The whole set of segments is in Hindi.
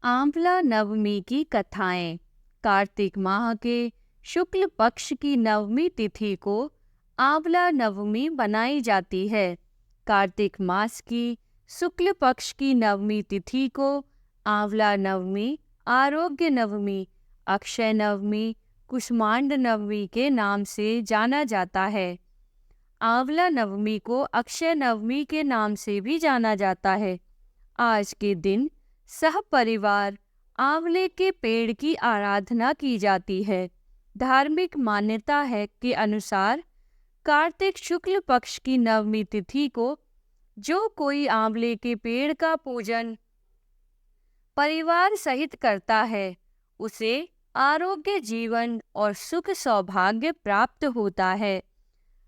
आंवला नवमी की कथाएं। कार्तिक माह के शुक्ल पक्ष की नवमी तिथि को आंवला नवमी बनाई जाती है। कार्तिक मास की शुक्ल पक्ष की नवमी तिथि को आंवला नवमी, आरोग्य नवमी, अक्षय नवमी, कुष्मांड नवमी के नाम से जाना जाता है। आंवला नवमी को अक्षय नवमी के नाम से भी जाना जाता है। आज के दिन सह परिवार आंवले के पेड़ की आराधना की जाती है। धार्मिक मान्यता है के अनुसार कार्तिक शुक्ल पक्ष की नवमी तिथि को जो कोई आंवले के पेड़ का पूजन परिवार सहित करता है, उसे आरोग्य, जीवन और सुख सौभाग्य प्राप्त होता है।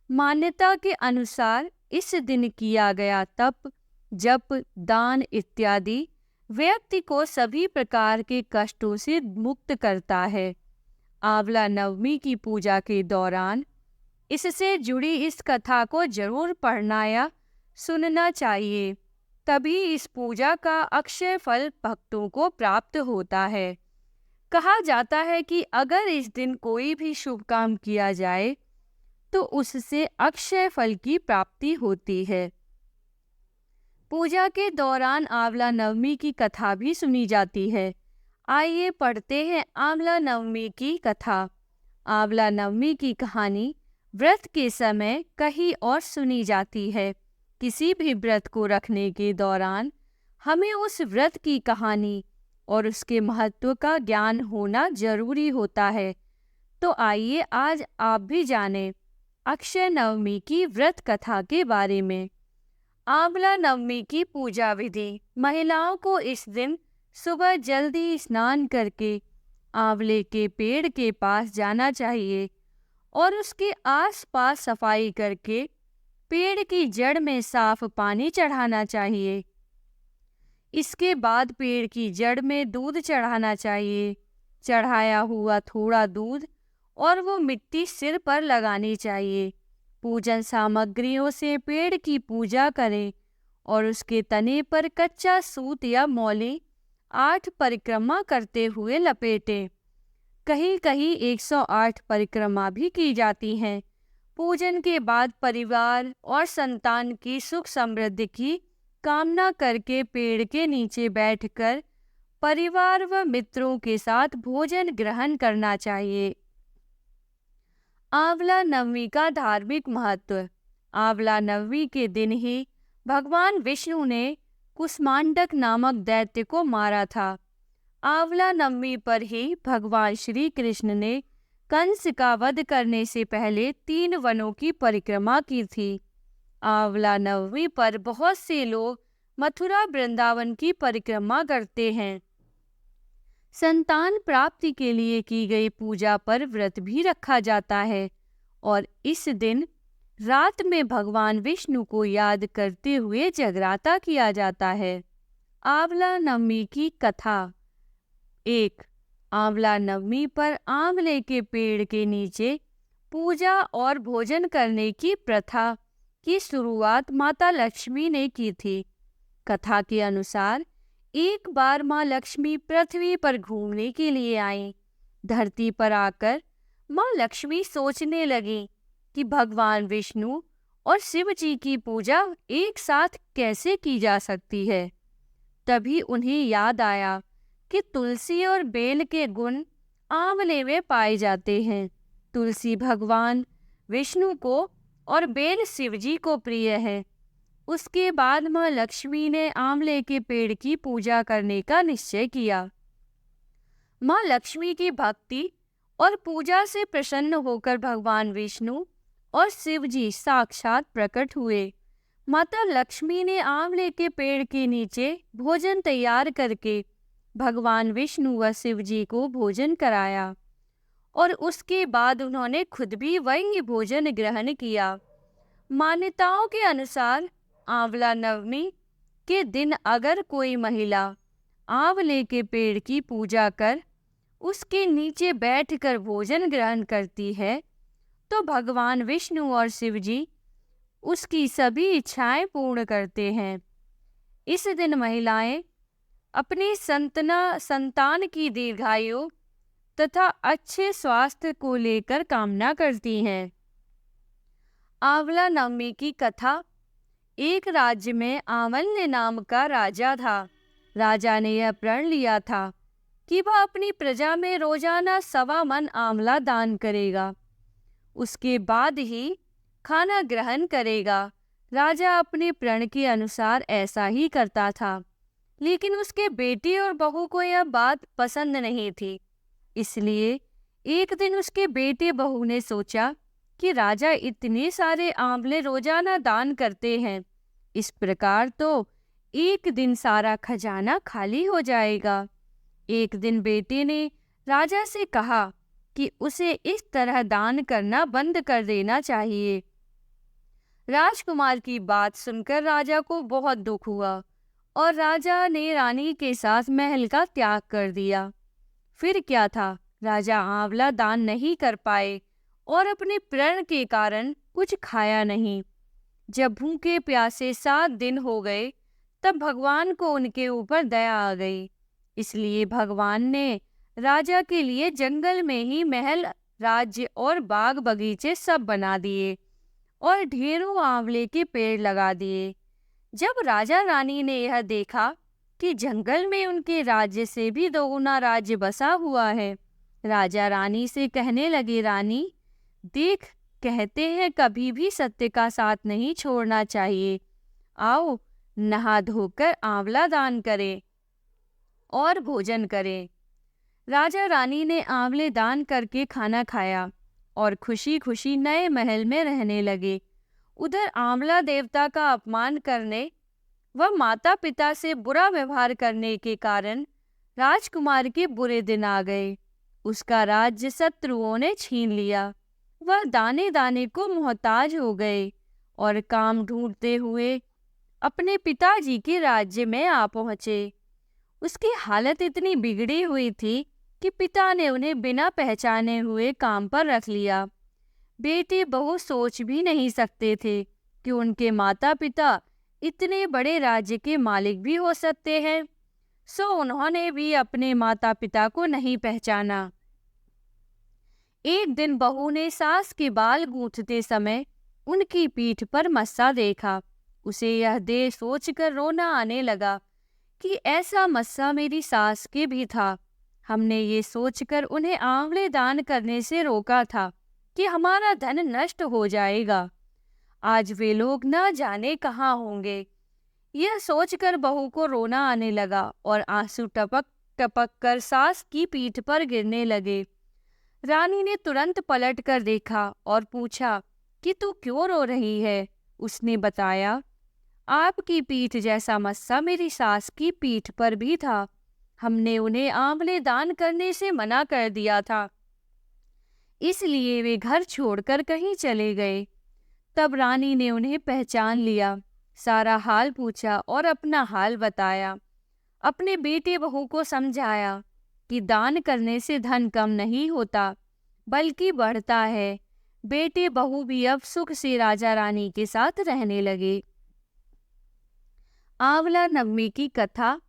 मान्यता के अनुसार इस दिन किया गया तप, जप, दान इत्यादि व्यक्ति को सभी प्रकार के कष्टों से मुक्त करता है। आंवला नवमी की पूजा के दौरान इससे जुड़ी इस कथा को जरूर पढ़ना या सुनना चाहिए, तभी इस पूजा का अक्षय फल भक्तों को प्राप्त होता है। कहा जाता है कि अगर इस दिन कोई भी शुभ काम किया जाए तो उससे अक्षय फल की प्राप्ति होती है। पूजा के दौरान आंवला नवमी की कथा भी सुनी जाती है। आइए पढ़ते हैं आंवला नवमी की कथा। आंवला नवमी की कहानी व्रत के समय कही और सुनी जाती है। किसी भी व्रत को रखने के दौरान हमें उस व्रत की कहानी और उसके महत्व का ज्ञान होना जरूरी होता है। तो आइए आज आप भी जानें अक्षय नवमी की व्रत कथा के बारे में। आंवला नवमी की पूजा विधि। महिलाओं को इस दिन सुबह जल्दी स्नान करके आंवले के पेड़ के पास जाना चाहिए और उसके आसपास सफाई करके पेड़ की जड़ में साफ पानी चढ़ाना चाहिए। इसके बाद पेड़ की जड़ में दूध चढ़ाना चाहिए। चढ़ाया हुआ थोड़ा दूध और वो मिट्टी सिर पर लगानी चाहिए। पूजन सामग्रियों से पेड़ की पूजा करें और उसके तने पर कच्चा सूत या मौली 8 परिक्रमा करते हुए लपेटें। कहीं कहीं 108 परिक्रमा भी की जाती हैं। पूजन के बाद परिवार और संतान की सुख समृद्धि की कामना करके पेड़ के नीचे बैठकर परिवार व मित्रों के साथ भोजन ग्रहण करना चाहिए। आंवला नवमी का धार्मिक महत्व। आंवला नवमी के दिन ही भगवान विष्णु ने कुष्मांडक नामक दैत्य को मारा था। आंवला नवमी पर ही भगवान श्री कृष्ण ने कंस का वध करने से पहले 3 वनों की परिक्रमा की थी। आंवला नवमी पर बहुत से लोग मथुरा वृंदावन की परिक्रमा करते हैं। संतान प्राप्ति के लिए की गई पूजा पर व्रत भी रखा जाता है और इस दिन रात में भगवान विष्णु को याद करते हुए जगराता किया जाता है। आंवला नवमी की कथा। 1. आंवला नवमी पर आंवले के पेड़ के नीचे पूजा और भोजन करने की प्रथा की शुरुआत माता लक्ष्मी ने की थी। कथा के अनुसार एक बार माँ लक्ष्मी पृथ्वी पर घूमने के लिए आईं। धरती पर आकर माँ लक्ष्मी सोचने लगी कि भगवान विष्णु और शिव जी की पूजा एक साथ कैसे की जा सकती है। तभी उन्हें याद आया कि तुलसी और बेल के गुण आंवले में पाए जाते हैं। तुलसी भगवान विष्णु को और बेल शिव जी को प्रिय है। उसके बाद माँ लक्ष्मी ने आंवले के पेड़ की पूजा करने का निश्चय किया। माँ लक्ष्मी की भक्ति और पूजा से प्रसन्न होकर भगवान विष्णु और शिव जी साक्षात प्रकट हुए। माता लक्ष्मी ने आंवले के पेड़ के नीचे भोजन तैयार करके भगवान विष्णु व शिव जी को भोजन कराया और उसके बाद उन्होंने खुद भी वही भोजन ग्रहण किया। मान्यताओं के अनुसार आंवला नवमी के दिन अगर कोई महिला आंवले के पेड़ की पूजा कर उसके नीचे बैठकर भोजन ग्रहण करती है तो भगवान विष्णु और शिव जी उसकी सभी इच्छाएं पूर्ण करते हैं। इस दिन महिलाएं अपनी संतान की दीर्घायु तथा अच्छे स्वास्थ्य को लेकर कामना करती हैं। आंवला नवमी की कथा। एक राज्य में आंवल्य नाम का राजा था। राजा ने यह प्रण लिया था कि वह अपनी प्रजा में रोजाना 1.25 मन आंवला दान करेगा। उसके बाद ही खाना ग्रहण करेगा। राजा अपने प्रण के अनुसार ऐसा ही करता था, लेकिन उसके बेटे और बहू को यह बात पसंद नहीं थी। इसलिए एक दिन उसके बेटे बहू ने सोचा कि राजा इतने सारे आंवले रोजाना दान करते हैं, इस प्रकार तो एक दिन सारा खजाना खाली हो जाएगा। एक दिन बेटे ने राजा से कहा कि उसे इस तरह दान करना बंद कर देना चाहिए। राजकुमार की बात सुनकर राजा को बहुत दुख हुआ और राजा ने रानी के साथ महल का त्याग कर दिया। फिर क्या था, राजा आंवला दान नहीं कर पाए और अपने प्रण के कारण कुछ खाया नहीं। जब भूखे प्यासे 7 दिन हो गए, तब भगवान को उनके ऊपर दया आ गई। इसलिए भगवान ने राजा के लिए जंगल में ही महल, राज्य और बाग बगीचे सब बना दिए और ढेरों आंवले के पेड़ लगा दिए। जब राजा रानी ने यह देखा कि जंगल में उनके राज्य से भी 2 गुना राज्य बसा हुआ है, राजा रानी से कहने लगे, रानी देख, कहते हैं कभी भी सत्य का साथ नहीं छोड़ना चाहिए। आओ नहा धोकर आंवला दान करें और भोजन करें। राजा रानी ने आंवले दान करके खाना खाया और खुशी खुशी नए महल में रहने लगे। उधर आंवला देवता का अपमान करने व माता पिता से बुरा व्यवहार करने के कारण राजकुमार के बुरे दिन आ गए। उसका राज्य शत्रुओं ने छीन लिया। वह दाने दाने को मोहताज हो गए और काम ढूंढते हुए अपने पिताजी के राज्य में आ पहुंचे। उसकी हालत इतनी बिगड़ी हुई थी कि पिता ने उन्हें बिना पहचाने हुए काम पर रख लिया। बेटे बहू सोच भी नहीं सकते थे कि उनके माता पिता इतने बड़े राज्य के मालिक भी हो सकते हैं, सो उन्होंने भी अपने माता पिता को नहीं पहचाना। एक दिन बहू ने सास के बाल गूंथते समय उनकी पीठ पर मस्सा देखा। उसे यह देख सोचकर रोना आने लगा कि ऐसा मस्सा मेरी सास के भी था। हमने ये सोचकर उन्हें आंवले दान करने से रोका था कि हमारा धन नष्ट हो जाएगा। आज वे लोग न जाने कहाँ होंगे। यह सोचकर बहू को रोना आने लगा और आंसू टपक टपक कर सास की पीठ पर गिरने लगे। रानी ने तुरंत पलट कर देखा और पूछा कि तू क्यों रो रही है। उसने बताया, आपकी पीठ जैसा मस्सा मेरी सास की पीठ पर भी था। हमने उन्हें आंवले दान करने से मना कर दिया था, इसलिए वे घर छोड़कर कहीं चले गए। तब रानी ने उन्हें पहचान लिया, सारा हाल पूछा और अपना हाल बताया। अपने बेटे बहू को समझाया कि दान करने से धन कम नहीं होता बल्कि बढ़ता है। बेटे बहू भी अब सुख से राजा रानी के साथ रहने लगे। आंवला नवमी की कथा।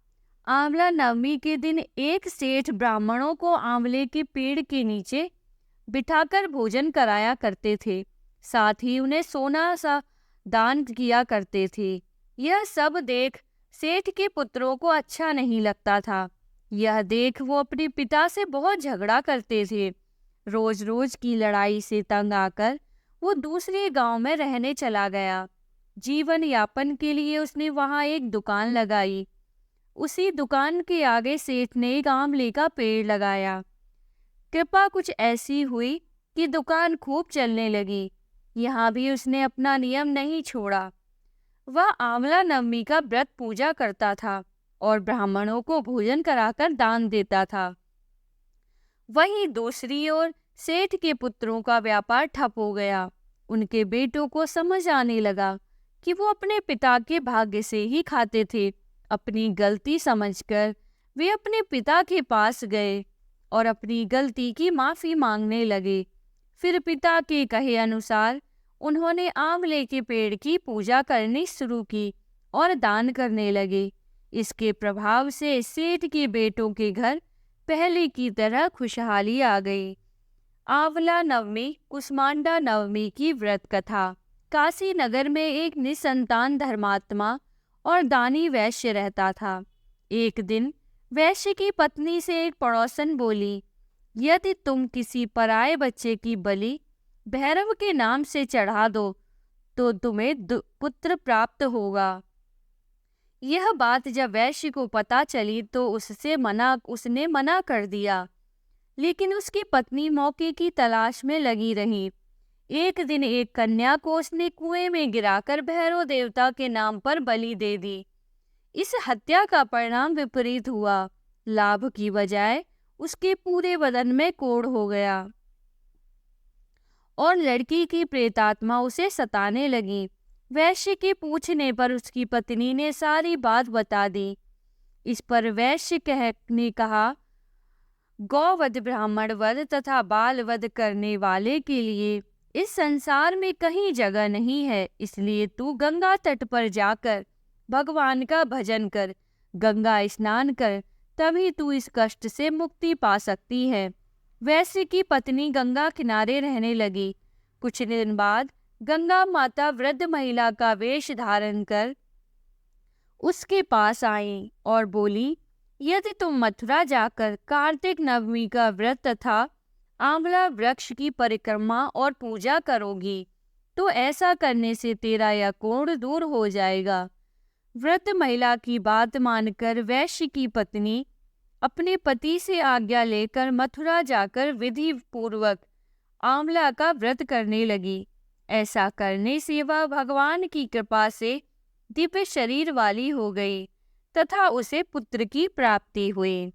आंवला नवमी के दिन एक सेठ ब्राह्मणों को आंवले के पेड़ के नीचे बिठाकर भोजन कराया करते थे, साथ ही उन्हें सोना सा दान किया करते थे। यह सब देख सेठ के पुत्रों को अच्छा नहीं लगता था। यह देख वो अपने पिता से बहुत झगड़ा करते थे। रोज रोज की लड़ाई से तंग आकर वो दूसरे गांव में रहने चला गया। जीवन यापन के लिए उसने वहां एक दुकान लगाई। उसी दुकान के आगे सेठ ने एक आंवले का पेड़ लगाया। कृपा कुछ ऐसी हुई कि दुकान खूब चलने लगी। यहाँ भी उसने अपना नियम नहीं छोड़ा। वह आंवला नवमी का व्रत पूजा करता था और ब्राह्मणों को भोजन कराकर दान देता था। वहीं दूसरी ओर सेठ के पुत्रों का व्यापार ठप हो गया। उनके बेटों को समझ आने लगा कि वो अपने पिता के भाग्य से ही खाते थे। अपनी गलती समझकर वे अपने पिता के पास गए और अपनी गलती की माफ़ी मांगने लगे। फिर पिता के कहे अनुसार उन्होंने आंवले के पेड़ की पूजा करनी शुरू की और दान करने लगे। इसके प्रभाव से सेठ के बेटों के घर पहले की तरह खुशहाली आ गई। आंवला नवमी कुष्मांडा नवमी की व्रत कथा। काशी नगर में एक निसंतान धर्मात्मा और दानी वैश्य रहता था। एक दिन वैश्य की पत्नी से एक पड़ोसन बोली, यदि तुम किसी पराये बच्चे की बलि भैरव के नाम से चढ़ा दो तो तुम्हें पुत्र प्राप्त होगा। यह बात जब वैश्य को पता चली तो उसने मना कर दिया, लेकिन उसकी पत्नी मौके की तलाश में लगी रही। एक दिन एक कन्या को उसने कुएं में गिराकर भैरव देवता के नाम पर बलि दे दी। इस हत्या का परिणाम विपरीत हुआ। लाभ की बजाय उसके पूरे बदन में कोढ़ हो गया और लड़की की प्रेतात्मा उसे सताने लगी। वैश्य के पूछने पर उसकी पत्नी ने सारी बात बता दी। इस पर वैश्य ने कहा, गौवध, ब्राह्मण वध तथा बाल वध करने वाले के लिए इस संसार में कहीं जगह नहीं है, इसलिए तू गंगा तट पर जाकर भगवान का भजन कर, गंगा स्नान कर, तभी तू इस कष्ट से मुक्ति पा सकती है। वैश्य की पत्नी गंगा किनारे रहने लगी। कुछ दिन बाद गंगा माता वृद्ध महिला का वेश धारण कर उसके पास आई और बोली, यदि तुम मथुरा जाकर कार्तिक नवमी का व्रत तथा आंवला वृक्ष की परिक्रमा और पूजा करोगी तो ऐसा करने से तेरा यह कोढ़ दूर हो जाएगा। वृद्ध महिला की बात मानकर वैश्य की पत्नी अपने पति से आज्ञा लेकर मथुरा जाकर विधि पूर्वक आंवला का व्रत करने लगी। ऐसा करने से वह भगवान की कृपा से दिव्य शरीर वाली हो गई तथा उसे पुत्र की प्राप्ति हुई।